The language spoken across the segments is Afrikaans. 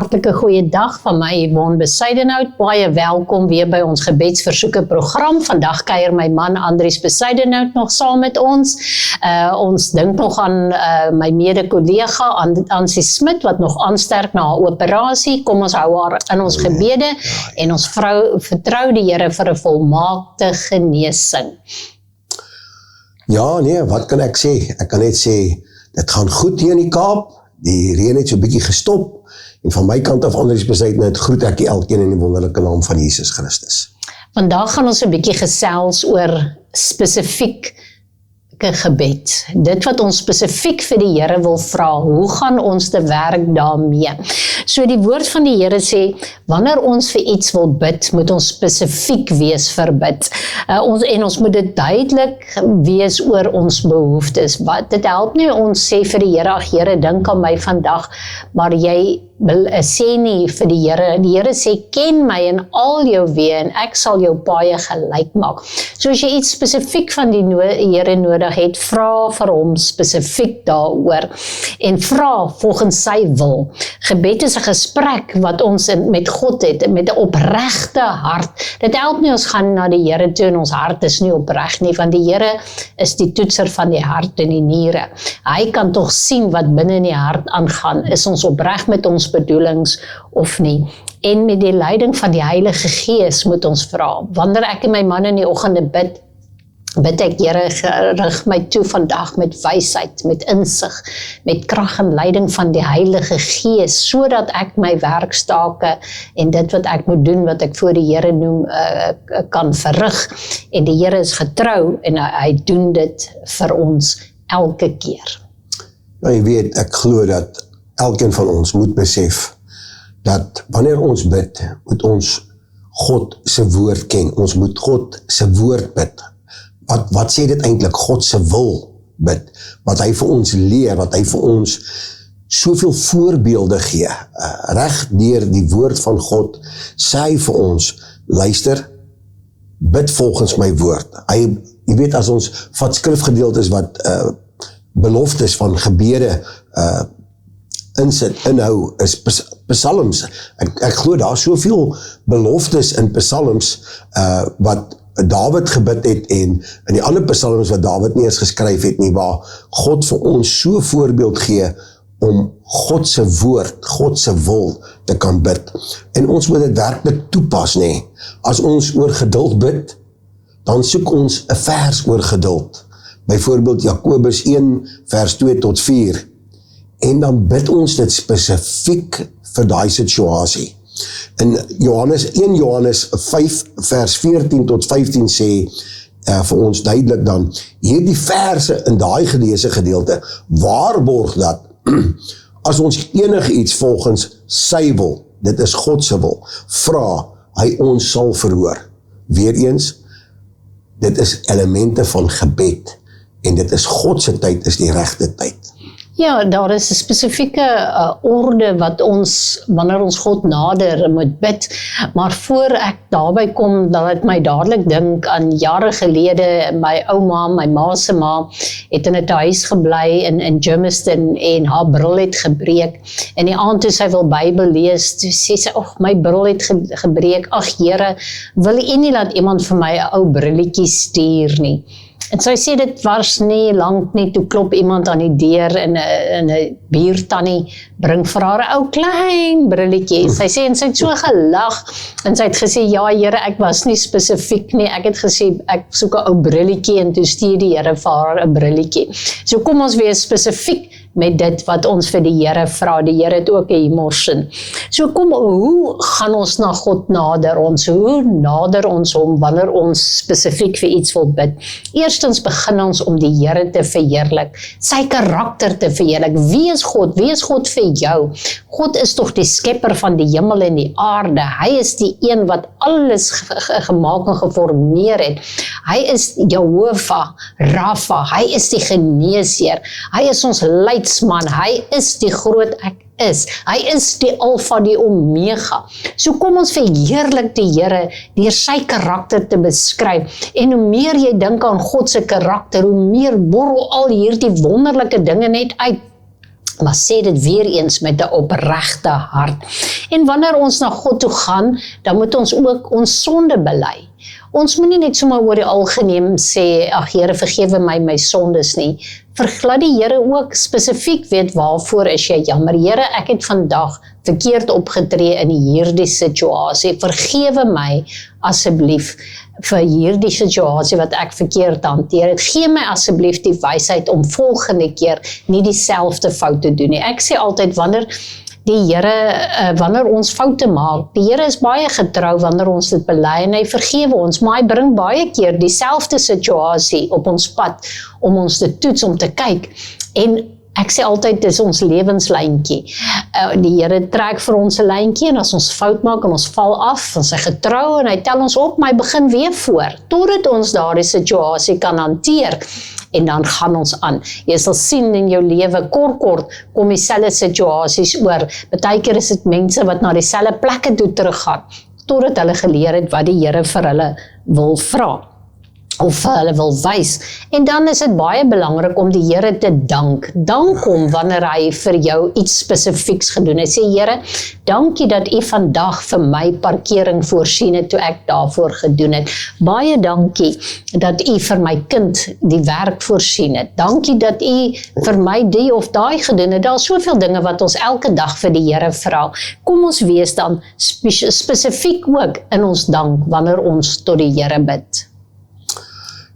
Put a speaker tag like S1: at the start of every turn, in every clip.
S1: hartlike goeie dag van my Yvonne Besuidenhout. Baie welkom weer by ons gebedsversoeke program. Vandag kuier my man Andries Besuidenhout nog saam met ons. Ons dink nog aan my mede-kollega Ansie Smit wat nog aansterk na haar operasie. Kom ons hou haar in ons gebede en ons vertrou die Here vir 'n volmaakte genesing.
S2: Ja, nee, wat kan ek sê? Ek kan net sê, dit gaan goed hier in die Kaap. Die reën het so 'n bietjie gestop. En van my kant af, Andries Besuidenhout, groet ek elkeen in die wonderlike naam van Jesus Christus.
S1: Vandag gaan ons 'n bietjie gesels oor spesifiek gebed. Dit wat ons spesifiek vir die Here wil vra, hoe gaan ons te werk daarmee? So die woord van die Here sê, wanneer ons vir iets wil bid, moet ons spesifiek wees vir bid. Ons moet dit duidelik wees oor ons behoeftes. Dit help nie ons sê vir die Here, ag Here, dink aan my vandag, maar jy sê nie vir die Here sê, ken my in al jou weë en ek sal jou paaie gelyk maak. So as jy iets spesifiek van die Here nodig het, vra vir hom spesifiek daaroor en vra volgens sy wil. Gebed is 'n gesprek wat ons met God het, met 'n opregte hart. Dit help nie ons gaan na die Here toe en ons hart is nie opreg nie, want die Here is die toetser van die hart en die niere. Hy kan tog sien wat binne in die hart aangaan. Is ons opreg met ons bedoelings of nie? En met die leiding van die Heilige Gees moet ons vra. Wanneer ek en my man in die oggende bid ek, Here, rig my toe vandag met wysheid, met insig, met krag en leiding van die Heilige Gees, sodat ek my werkstake en dit wat ek moet doen, wat ek voor die Here noem, kan verrig. En die Here is getrou en hy doen dit vir ons elke keer.
S2: Ja, jy weet, ek glo dat elkeen van ons moet besef dat wanneer ons bid, moet ons God se woord ken. Ons moet God se woord bid. Wat sê dit eintlik? God se wil bid. Wat hy vir ons leer, wat hy vir ons soveel voorbeelde gee. Reg deur die woord van God sê hy vir ons, luister, bid volgens my woord. Jy weet, as ons vat skrifgedeeltes wat beloftes van gebede inhou, is psalms. Ek glo daar soveel beloftes in psalms wat Dawid gebid het en in die ander psalms wat Dawid nie eens geskryf het nie, waar God vir ons so voorbeeld gee om God se woord, God se wil te kan bid. En ons moet dit werklik toepas, nee. As ons oor geduld bid, dan soek ons 'n vers oor geduld. Byvoorbeeld Jakobus 1 vers 2 tot 4. En dan bid ons dit spesifiek vir daai situasie. In 1 Johannes 5 vers 14 tot 15 sê vir ons duidelik dan, hierdie verse in daai geleese gedeelte, waarborg dat, as ons enige iets volgens sy wil, dit is God se wil, vra, hy ons sal verhoor. Weereens, dit is elemente van gebed, en dit is God se tyd, is die regte tyd.
S1: Ja, daar is 'n spesifieke orde wat ons, wanneer ons God nader, moet bid, maar voor ek daarby kom, dat het my dadelik dink aan jare gelede, my ouma, my ma se ma, het in 'n huis gebly in Germiston en haar bril het gebreek, en die aand toe sy wil Bybel lees, toe sê sy, my bril het gebreek, ag Here, wil U nie laat iemand vir my 'n ou brilletjie stuur nie? En sy sê dit was nie lank nie, toe klop iemand aan die deur en 'n buurtannie bring vir haar 'n ou klein brilletjie. Sy sê, en sy het so gelag, en sy het gesê, ja Here, ek was nie spesifiek nie, ek het gesê, ek soek 'n ou brilletjie, en toe stuur die Here vir haar 'n brilletjie. So kom ons wees spesifiek met dit wat ons vir die Here vra. Die Here het ook 'n humorsin. So kom, hoe gaan ons na God nader ons? Hoe nader ons hom wanneer ons spesifiek vir iets wil bid? Eerstens begin ons om die Here te verheerlik, sy karakter te verheerlik. Wie is God? Wie is God vir jou? God is tog die skepper van die hemel en die aarde. Hy is die een wat alles gemaak en geformeer het. Hy is Jehovah, Rafa, hy is die geneesheer. Hy is ons leidsman, hy is die groot ek is. Hy is die Alfa, die Omega. So kom ons verheerlik die Here deur sy karakter te beskryf. En hoe meer jy dink aan God se karakter, hoe meer borrel al hierdie wonderlike dinge net uit. maar sê dit weer eens met 'n opregte hart. En wanneer ons na God toe gaan, dan moet ons ook ons sonde bely. Ons moet nie net sommer oor die algemeen sê, ag Here, vergewe my sondes nie. Laat die Here ook spesifiek weet waarvoor is jy jammer. Here, ek het vandag verkeerd opgetree in hierdie situasie. Vergewe my asseblief vir hierdie situasie wat ek verkeerd hanteer het. Gee my asseblief die wysheid om volgende keer nie dieselfde fout te doen nie. Ek sê altyd wanneer die Here, wanneer ons foute maak, die Here is baie getrou wanneer ons dit bely en hy vergewe ons, maar hy bring baie keer dieselfde situasie op ons pad om ons te toets, om te kyk. En ek sê altyd, dis ons lewenslyntjie. Die Here trek vir ons 'n lyntjie en as ons fout maak en ons val af, dan is hy getrou en hy tel ons op, maar hy begin weer voor, totdat ons daardie situasie kan hanteer. En dan gaan ons aan. Jy sal sien in jou lewe, kort kom dieselfde situasies oor. Partykeer is dit mense wat na dieselfde plekke toe teruggaan, totdat hulle geleer het wat die Here vir hulle wil vra, of vir hulle wil wys. En dan is dit baie belangrik om die Here te dank. Dank hom wanneer hy vir jou iets spesifieks gedoen het. Sê, Here, dankie dat u vandag vir my parkering voorsien het toe ek daarvoor gedoen het. Baie dankie dat u vir my kind die werk voorsien het. Dankie dat u vir my die of daai gedoen het. Daar is soveel dinge wat ons elke dag vir die Here vra. Kom ons wees dan spesifiek ook in ons dank wanneer ons tot die Here bid.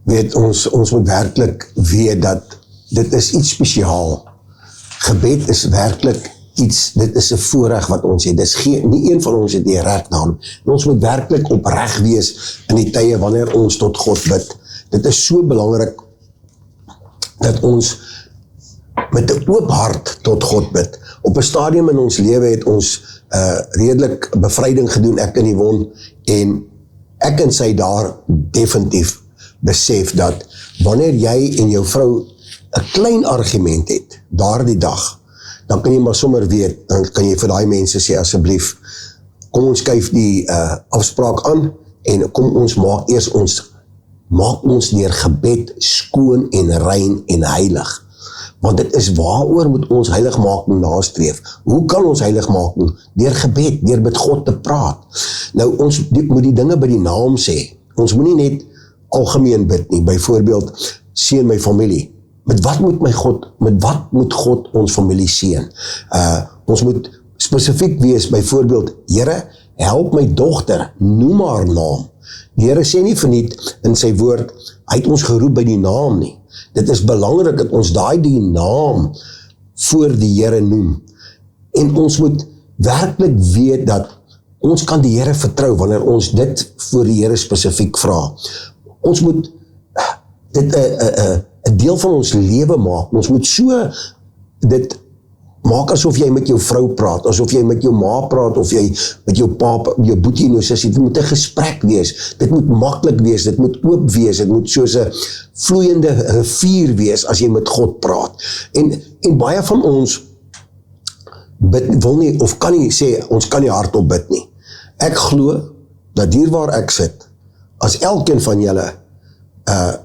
S2: Weet, ons moet werklik weet dat dit is iets spesiaal. Gebed is werklik iets, dit is 'n voorreg wat ons het. Dis nie een van ons het die reg daarom. En ons moet werklik opreg wees in die tye wanneer ons tot God bid. Dit is so belangrik dat ons met 'n oop hart tot God bid. Op 'n stadium in ons lewe het ons redelik bevryding gedoen, ek en Yvonne, en ek en sy daar definitief besef dat wanneer jy en jou vrou 'n klein argument het, daardie dag, dan kan jy maar sommer weet, dan kan jy vir daai mense sê, asseblief, kom ons skuif die afspraak aan, en kom ons maak ons deur gebed skoon en rein en heilig. Want dit is waaroor moet ons heiligmaking nastreef. Hoe kan ons heiligmaking? Deur gebed, deur met God te praat. Nou, ons moet die dinge by die naam sê. Ons moet nie net algemeen bid nie, byvoorbeeld, seën my familie. Met wat moet God ons familie seën? Ons moet spesifiek wees, byvoorbeeld, Here, help my dogter, noem haar naam. Die Here sê nie verniet in sy woord, hy het ons geroep by die naam nie. Dit is belangrik dat ons die naam voor die Here noem. En ons moet werklik weet dat ons kan die Here vertrou wanneer ons dit voor die Here spesifiek vra. Ons moet dit 'n deel van ons lewe maak. Ons moet so dit maak asof jy met jou vrou praat, asof jy met jou ma praat, of jy met jou pa, jou boetie en jou sussie. Dit moet 'n gesprek wees. Dit moet maklik wees, dit moet oop wees, dit moet soos 'n vloeiende rivier wees as jy met God praat. En baie van ons wil nie, of kan nie sê, ons kan nie hardop bid nie. Ek glo dat hier waar ek sit, as elkeen van julle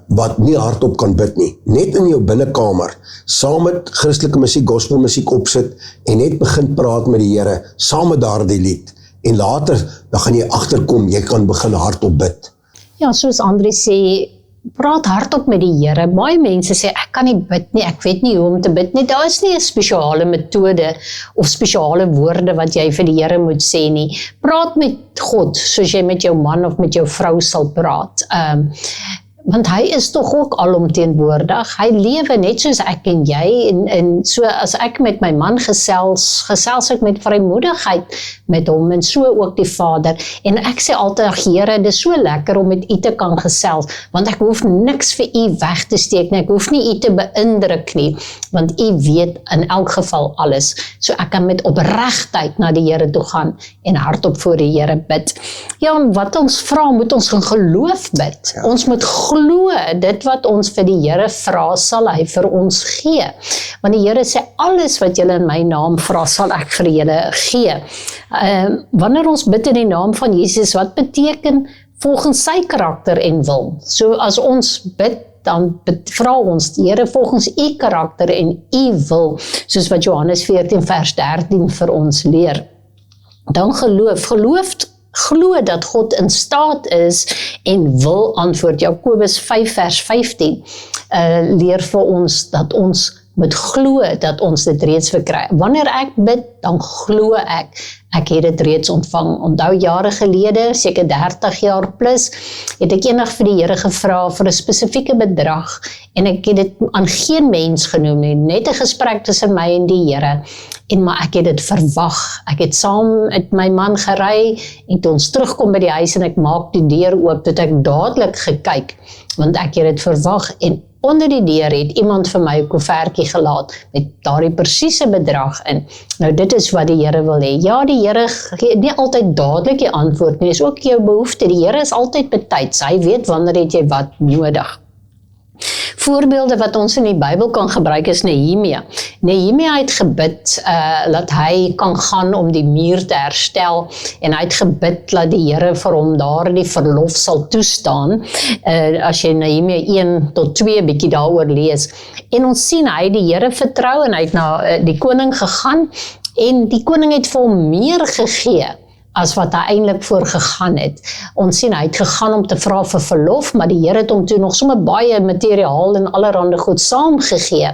S2: wat nie hardop kan bid nie, net in jou binnekamer, saam met Christelike musiek, gospelmusiek opsit, en net begin praat met die Here, saam met daardie lied, en later, dan gaan jy agterkom, jy kan begin hardop bid.
S1: Ja, soos André sê, praat hardop met die Here. Baie mense sê, ek kan nie bid nie, ek weet nie hoe om te bid nie. Daar is nie 'n spesiale metode of spesiale woorde wat jy vir die Here moet sê nie. Praat met God, soos jy met jou man of met jou vrou sal praat. Want hy is tog ook alomteenwoordig. Hy lewe net soos ek en jy, en so as ek met my man gesels ek met vrymoedigheid met hom, en so ook die Vader. En ek sê altyd, Here, dit is so lekker om met u te kan gesels, want ek hoef niks vir u weg te steek nie, ek hoef nie u te beïndruk nie, want u weet in elk geval alles. So ek kan met opregtheid na die Here toe gaan, en hardop voor die Here bid. Ja, en wat ons vra, moet ons in geloof bid. Ja. Ons moet glo, dit wat ons vir die Here vra, sal hy vir ons gee. Want die Here sê, alles wat julle in my naam vra, sal ek vir julle gee. Wanneer ons bid in die naam van Jesus, wat beteken volgens sy karakter en wil. So as ons bid, dan vra ons die Here volgens u karakter en u wil, soos wat Johannes 14 vers 13 vir ons leer. Dan geloof glo dat God in staat is en wil antwoord. Jakobus 5 vers 15 leer vir ons dat ons moet glo dat ons dit reeds verkry. Wanneer ek bid, dan glo ek het dit reeds ontvang. Onthou jare gelede, seker 30 jaar plus, het ek eendag vir die Here gevra vir 'n spesifieke bedrag en ek het dit aan geen mens genoem nie, net 'n gesprek tussen my en die Here. Maar ek het dit verwag. Ek het saam met my man gery en toe ons terugkom by die huis en ek maak die deur oop, het ek dadelik gekyk, want ek het dit verwag en onder die deur het iemand vir my 'n koevertjie gelaat met daardie presiese bedrag in. Nou dit is wat die Here wil hê. Ja, die Here gee nie altyd dadelik die antwoord nie, dis ook jou behoefte. Die Here is altyd betyds. Hy weet wanneer het jy wat nodig. Voorbeelde wat ons in die Bybel kan gebruik is Nehemia. Nehemia het gebid dat hy kan gaan om die muur te herstel en hy het gebid dat die Here vir hom daar die verlof sal toestaan. As jy Nehemia 1 tot 2 bietjie daaroor lees. En ons sien hy die Here vertrou en hy het na die koning gegaan en die koning het vir hom meer gegee as wat hy eintlik voor gegaan het. Ons sien, hy het gegaan om te vra vir verlof, maar die Here het hom toe nog sommer baie materiaal en allerhande goed saamgegee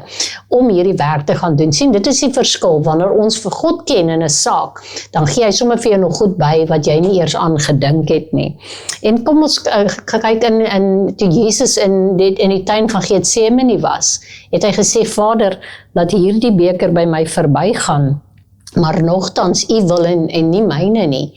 S1: om hierdie werk te gaan doen. Sien, dit is die verskil, wanneer ons vir God ken in 'n saak, dan gee hy sommer vir jou nog goed by wat jy nie eers aan gedink het nie. En kom ons kyk in toe Jesus in die tuin van Getsemane was, het hy gesê, Vader, laat hierdie beker by my verbygaan, maar nogtans u wil en nie myne nie.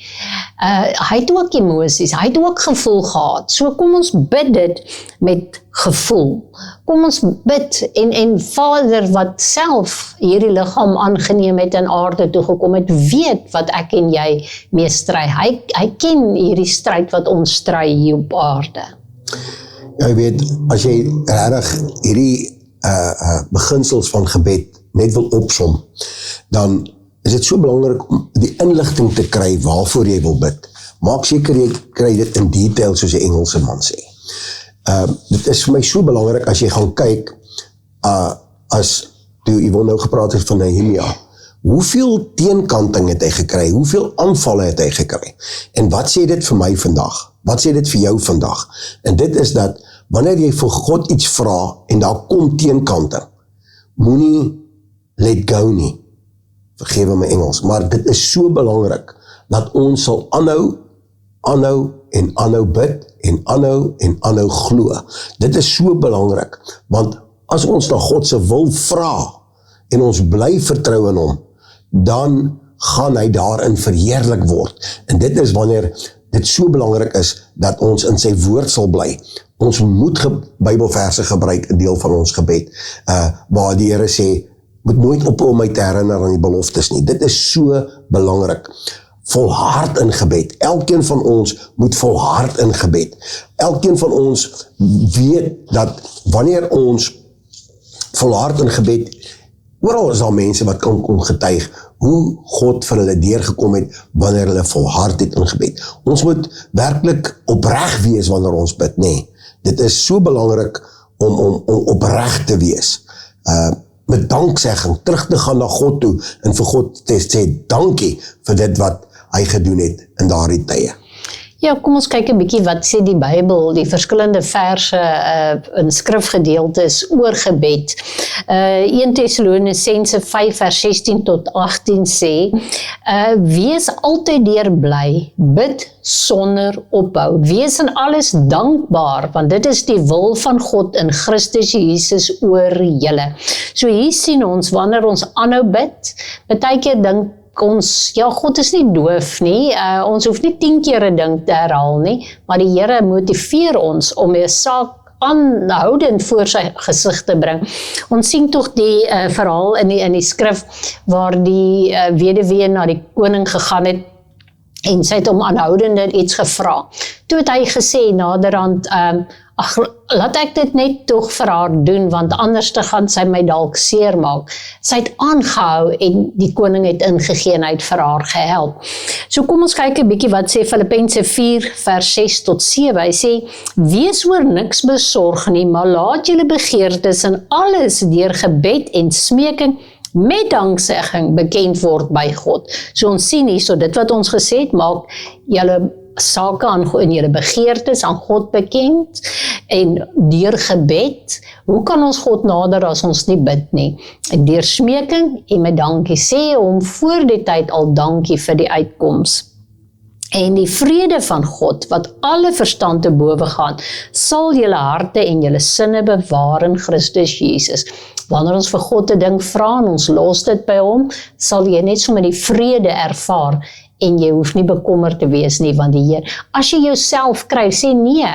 S1: Hy het ook emosies, hy het ook gevoel gehad. So kom ons bid dit met gevoel. Kom ons bid en Vader wat self hierdie liggaam aangeneem het en aarde toe gekom het, weet wat ek en jy mee stry. Hy ken hierdie stryd wat ons stry hier op aarde.
S2: Ja, jy weet, as jy regtig hierdie beginsels van gebed net wil opsom, dan is dit so belangrik om die inligting te kry waarvoor jy wil bid. Maak seker jy kry dit in detail, soos die Engelse man sê. Dit is vir my so belangrik as jy gaan kyk, as toe Yvonne nou gepraat het van Nehemia, hoeveel teenkanting het hy gekry, hoeveel aanvalle het hy gekry, en wat sê dit vir my vandag, wat sê dit vir jou vandag, en dit is dat, wanneer jy vir God iets vra, en daar kom teenkanting, moenie let go nie, vergewe my Engels, maar dit is so belangrik, dat ons sal aanhou bid, en aanhou glo. Dit is so belangrik, want as ons na God se wil vra, en ons bly vertrou in hom, dan gaan hy daarin verheerlik word. En dit is wanneer dit so belangrik is, dat ons in sy woord sal bly. Ons moet Bybelverse gebruik, 'n deel van ons gebed, waar die Here sê, moet nooit ophou om my te herinner aan die beloftes nie. Dit is so belangrik. Volhard in gebed. Elkeen van ons moet volhard in gebed. Elkeen van ons weet dat wanneer ons volhard in gebed, oral is daar mense wat kan kom getuig hoe God vir hulle deurgekom het wanneer hulle volhard het in gebed. Ons moet werklik opreg wees wanneer ons bid, nee. Dit is so belangrik om opreg te wees. Met danksegging terug te gaan na God toe en vir God te sê dankie vir dit wat hy gedoen het in daardie tye.
S1: Ja, kom ons kyk 'n bietjie wat sê die Bybel, die verskillende verse in skrifgedeeltes oor gebed. 1 Tessalonisense 5 vers 16 tot 18 sê, wees altyd deurbly, bid sonder ophou, wees in alles dankbaar, want dit is die wil van God in Christus Jesus oor julle. So hier sien ons, wanneer ons aanhou bid, baie keer dink ons, ja, God is nie doof nie, ons hoef nie 10 keer 'n ding te herhaal nie, maar die Here motiveer ons om 'n saak aanhoudend voor sy gesig te bring. Ons sien tog die verhaal in die skrif, waar die weduwee na die koning gegaan het, en sy het hom aanhoudend iets gevra. Toe het hy gesê naderhand, ag, laat ek dit net tog vir haar doen, want anders te gaan sy my dalk seermaak. Sy het aangehou en die koning het ingegee en hy het vir haar gehelp. So kom ons kyk 'n bietjie wat sê Filippense 4 vers 6 tot 7. Hy sê, wees oor niks besorg nie, maar laat julle begeertes in alles deur gebed en smeking met danksegging bekend word by God. So ons sien hier, so dit wat ons gesê het, maak julle sake en julle begeertes aan God bekend en deur gebed. Hoe kan ons God nader as ons nie bid nie? Deur smeking en met dankie, sê hom voor die tyd al dankie vir die uitkoms. En die vrede van God, wat alle verstand te bowe gaan, sal julle harte en julle sinne bewaar in Christus Jesus. Wanneer ons vir God 'n ding vra en ons los dit by hom, sal jy net so met die vrede ervaar en jy hoef nie bekommerd te wees nie, want die Heer, as jy jouself kry, sê nee,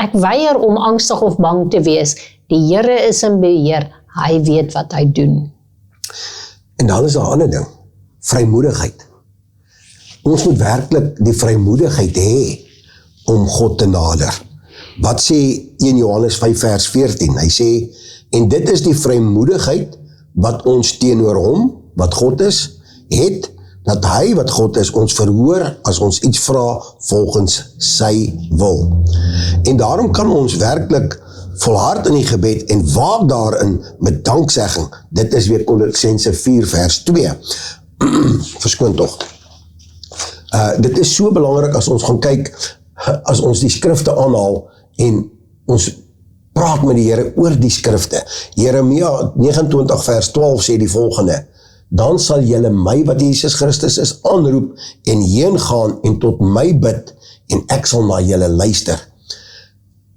S1: ek weier om angstig of bang te wees. Die Here is in beheer, hy weet wat hy doen.
S2: En dan is daar 'n ander ding, vrymoedigheid. Ons moet werklik die vrymoedigheid hê om God te nader. Wat sê 1 Johannes 5 vers 14? Hy sê, en dit is die vrymoedigheid wat ons teenoor hom, wat God is, het, dat hy wat God is, ons verhoor as ons iets vra volgens sy wil. En daarom kan ons werklik volhard in die gebed en waak daarin met danksegging. Dit is weer Kolossense 4 vers 2. Verskoon tog. Dit is so belangrik as ons gaan kyk, as ons die skrifte aanhaal en ons praat met die Here oor die skrifte. Jeremia 29 vers 12 sê die volgende, dan sal julle my wat Jesus Christus is aanroep en heen gaan en tot my bid en ek sal na julle luister.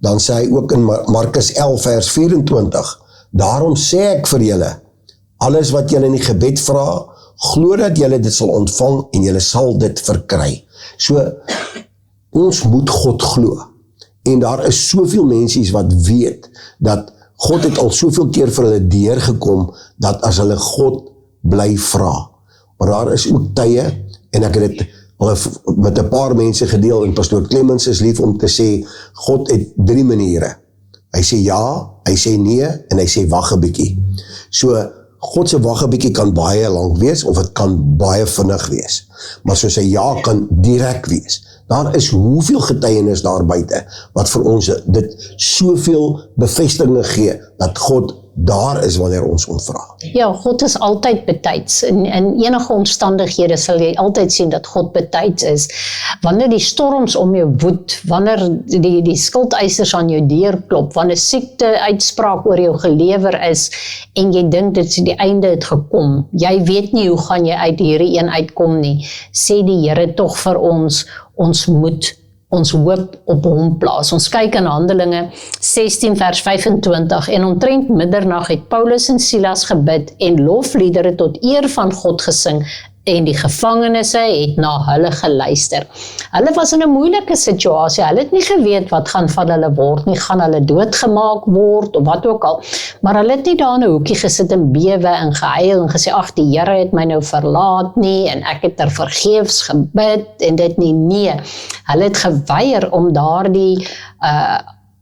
S2: Dan sê hy ook in Markus 11 vers 24, daarom sê ek vir julle, alles wat julle in die gebed vra, glo dat julle dit sal ontvang en julle sal dit verkry. So, ons moet God glo. En daar is soveel mensies wat weet, dat God het al soveel keer vir hulle deurgekom, dat as hulle God bly vra. Maar daar is ook tye, en ek het dit met 'n paar mense gedeel, en pastoor Clemens is lief om te sê, God het 3 maniere. Hy sê ja, hy sê nee, en hy sê wag 'n bietjie. So, God se wag 'n bietjie kan baie lank wees, of het kan baie vinnig wees. Maar soos sy ja kan direk wees. Daar is hoeveel getuienis daar buite, wat vir ons dit soveel bevestiging gee, dat God daar is wanneer ons hom vra.
S1: Ja, God is altyd betyds. In enige omstandighede sal jy altyd sien dat God betyds is. Wanneer die storms om jou woed, wanneer die skuldeisers aan jou deur klop, wanneer siekte uitspraak oor jou gelewer is, en jy dink dit is die einde het gekom, jy weet nie hoe gaan jy uit hierdie een uitkom nie, sê die Here tog vir ons moet ons hoop op hom plaas. Ons kyk in Handelinge 16 vers 25 en omtrent middernag het Paulus en Silas gebid en lofliedere tot eer van God gesing en die gevangenes het na hulle geluister. Hulle was in 'n moeilike situasie, hulle het nie geweet wat gaan van hulle word nie, gaan hulle doodgemaak word of wat ook al, maar hulle het nie daar in 'n hoekie gesit en bewe en gehuil en gesê, ag die Here het my nou verlaat nie en ek het vergeefs gebid en dit nie, nee. Hulle het geweier om daardie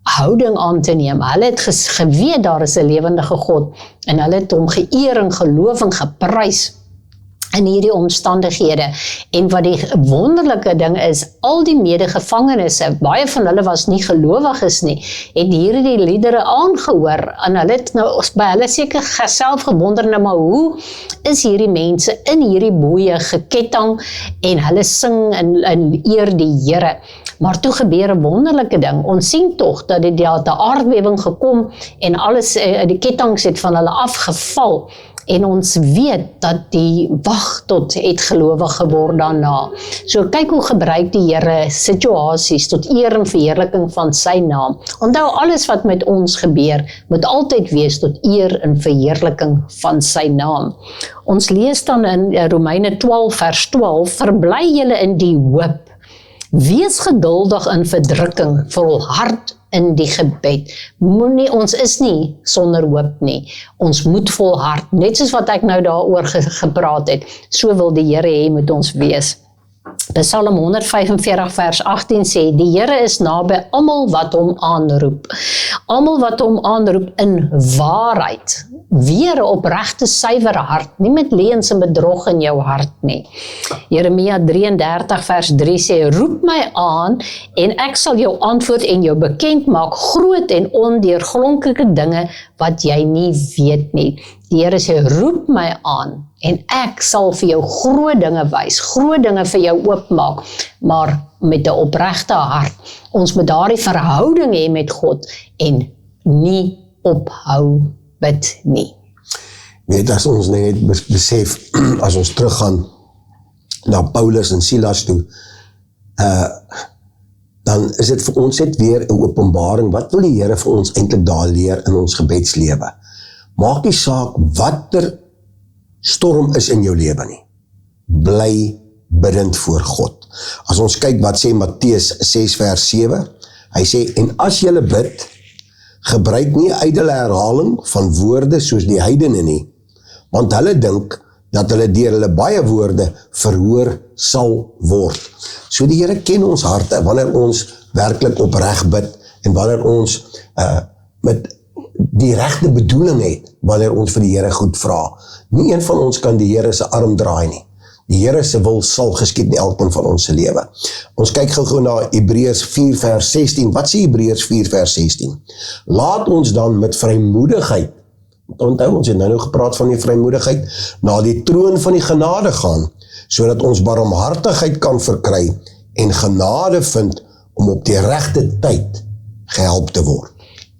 S1: houding aan te neem. Hulle het geweet daar is 'n lewendige God en hulle het hom geëer en geloof en geprys in hierdie omstandighede. En wat die wonderlike ding is, al die medegevangenes, baie van hulle was nie gelowiges nie, het hierdie liedere aangehoor, en hulle het nou by hulle seker self gewonder, nou maar hoe is hierdie mense in hierdie boeie geketting, en hulle sing en eer die Here. Maar toe gebeur 'n wonderlike ding, ons sien tog dat die aardbewing gekom, en alles, die kettinge het van hulle afgeval, en ons weet dat die wag tot het gelowig geword daarna. So kyk hoe gebruik die Here situasies tot eer en verheerliking van sy naam. Onthou, alles wat met ons gebeur, moet altyd wees tot eer en verheerliking van sy naam. Ons lees dan in Romeine 12 vers 12, verbly julle in die hoop. Wees geduldig in verdrukking, volhard in die gebed. Ons is nie sonder hoop nie. Ons moet volhard, net soos wat ek nou daaroor gepraat het. So wil die Here hê moet ons wees. Psalm 145 vers 18 sê, die Here is naby almal wat hom aanroep. Almal wat hom aanroep in waarheid. Weer 'n opregte suiwer hart, nie met leuns en bedrog in jou hart nie. Jeremia 33 vers 3 sê, roep my aan en ek sal jou antwoord en jou bekend maak groot en ondeurgronklike dinge wat jy nie weet nie. Die Here sê, roep my aan en ek sal vir jou groot dinge wys, groot dinge vir jou oopmaak, maar met 'n opregte hart. Ons moet daardie verhouding hê met God en nie ophou bid nie.
S2: Weet, as ons net besef, as ons teruggaan na Paulus en Silas toe, dan is dit vir ons net weer 'n openbaring. Wat wil die Here vir ons eintlik daar leer in ons gebedslewe? Maak nie saak watter storm is in jou lewe nie. Bly bidend voor God. As ons kyk wat sê Matteus 6 vers 7, hy sê, en as julle bid, gebruik nie ydelle herhaling van woorde soos die heidene nie, want hulle dink dat hulle deur hulle baie woorde verhoor sal word. So die Here ken ons harte, wanneer ons werklik opreg bid, en wanneer ons met die regte bedoeling het, wanneer ons vir die Here goed vra. Nie een van ons kan die Here se arm draai nie. Die Here se wil sal geskied in elkeen van ons se lewe. Ons kyk gou na Hebreërs 4 vers 16. Wat sê Hebreërs 4 vers 16? Laat ons dan met vrymoedigheid, onthou ons het nou gepraat van die vrymoedigheid, na die troon van die genade gaan, sodat ons barmhartigheid kan verkry en genade vind om op die regte tyd gehelp te word.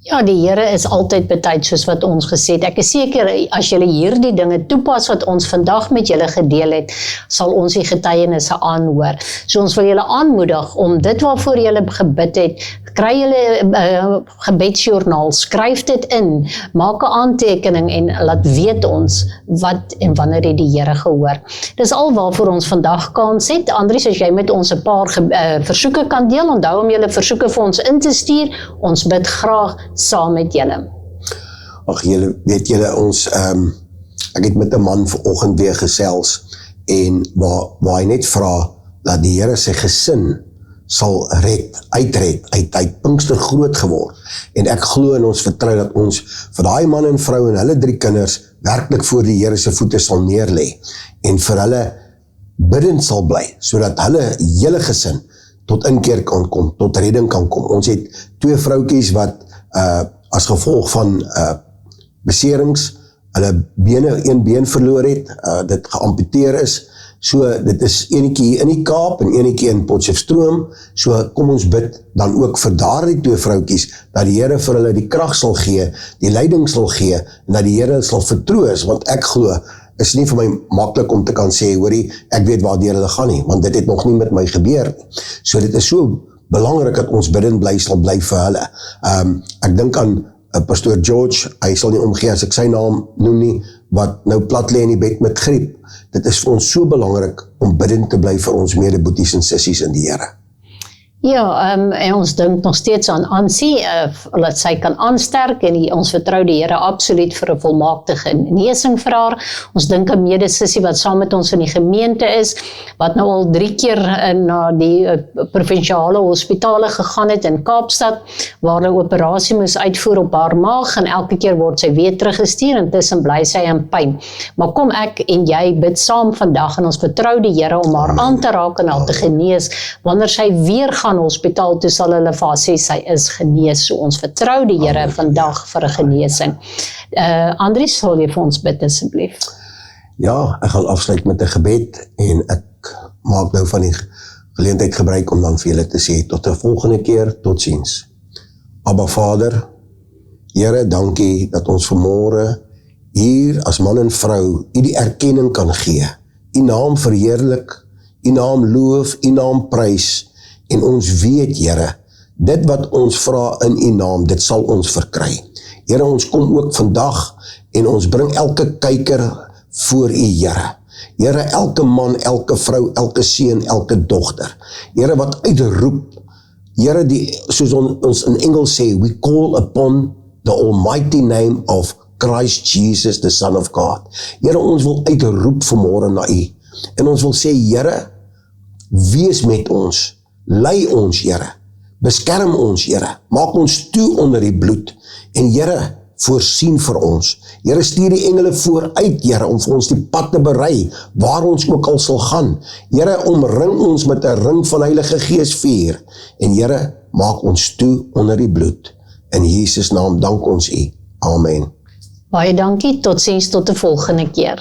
S1: Ja, die Here is altyd betyd soos wat ons gesê het. Ek is seker, as julle hierdie dinge toepas wat ons vandag met julle gedeel het, sal ons die getuienisse aanhoor. So ons wil julle aanmoedig om dit waarvoor julle gebid het, kry julle gebedsjoernaal, skryf dit in, maak 'n aantekening en laat weet ons wat en wanneer het die Here gehoor. Dis al waarvoor ons vandag kans het. Andries, as jy met ons 'n paar versoeke kan deel, onthou om julle versoeke vir ons in te stuur. Ons bid graag saam met julle.
S2: Ag, julle weet julle, ons ek het met 'n man vanoggend weer gesels en waar hy net vra dat die Here sy gesin sal uitred, uit Pinkster groot geword. En ek glo en ons vertrou dat ons vir daai man en vrou en hulle 3 kinders werklik voor die Here se voete sal neerlê en vir hulle bidend sal bly, sodat hulle hele gesin tot inkeer kan kom, tot redding kan kom. Ons het 2 vroutjies wat as gevolg van beserings, hulle een been verloor het, dit geamputeer is, so dit is enetjie in die Kaap en enetjie in Potchefstroom, so kom ons bid dan ook vir daardie 2 vroutjies, dat die Here vir hulle die krag sal gee, die leiding sal gee, en dat die Here sal vertroos, want ek glo, is nie vir my maklik om te kan sê, hoorie, ek weet waardeur hulle gaan nie, want dit het nog nie met my gebeur nie. So dit is so belangrik dat ons bidend bly sal bly vir hulle. Ek dink aan Pastoor George, hy sal nie omgee as ek sy naam noem nie, wat nou plat lê in die bed met griep. Dit is vir ons so belangrik om bidend te bly vir ons medeboeties en sissies in die Here.
S1: Ja, en ons dink nog steeds aan Ansie, dat sy kan aansterk en ons vertrou die Here absoluut vir 'n volmaakte genesing vir haar. Ons dink aan medesissie wat saam met ons in die gemeente is, wat nou al 3 keer na die provinsiale hospitale gegaan het in Kaapstad, waar hulle operasie moes uitvoer op haar maag en elke keer word sy weer teruggestuur en tussen bly sy in pyn. Maar kom ek en jy bid saam vandag en ons vertrou die Here om haar aan te raak en haar te genees. Wanneer sy weer gaan hospitaal toe sal hulle vir haar sê sy is genees. So ons vertrou die Here vandag vir 'n genesing. Andries, sal jy vir ons bid asseblief?
S2: Ja, ek gaan afsluit met 'n gebed en ek maak nou van die geleentheid gebruik om dan vir julle te sê tot 'n volgende keer, totsiens. Abba Vader, Here, dankie dat ons vanmôre hier as man en vrou U die erkenning kan gee. U naam verheerlik, U naam loof, U naam prys. En ons weet, Here, dit wat ons vra in U naam, dit sal ons verkry. Here, ons kom ook vandag en ons bring elke kyker voor U, Here. Here, elke man, elke vrou, elke seun, elke dogter. Here, wat uitroep, Here, soos ons in Engels sê, we call upon the almighty name of Christ Jesus, the Son of God. Here, ons wil uitroep vanmôre na U. En ons wil sê, Here, wees met ons, lei ons, Here, beskerm ons, Here, maak ons toe onder die bloed, en Here, voorsien vir ons. Here, stuur die engele vooruit, Here, om vir ons die pad te berei, waar ons ook al sal gaan. Here, omring ons met 'n ring van Heilige Gees vuur, en Here, maak ons toe onder die bloed. In Jesus naam dank ons U. Amen.
S1: Baie dankie, totsiens tot 'n volgende keer.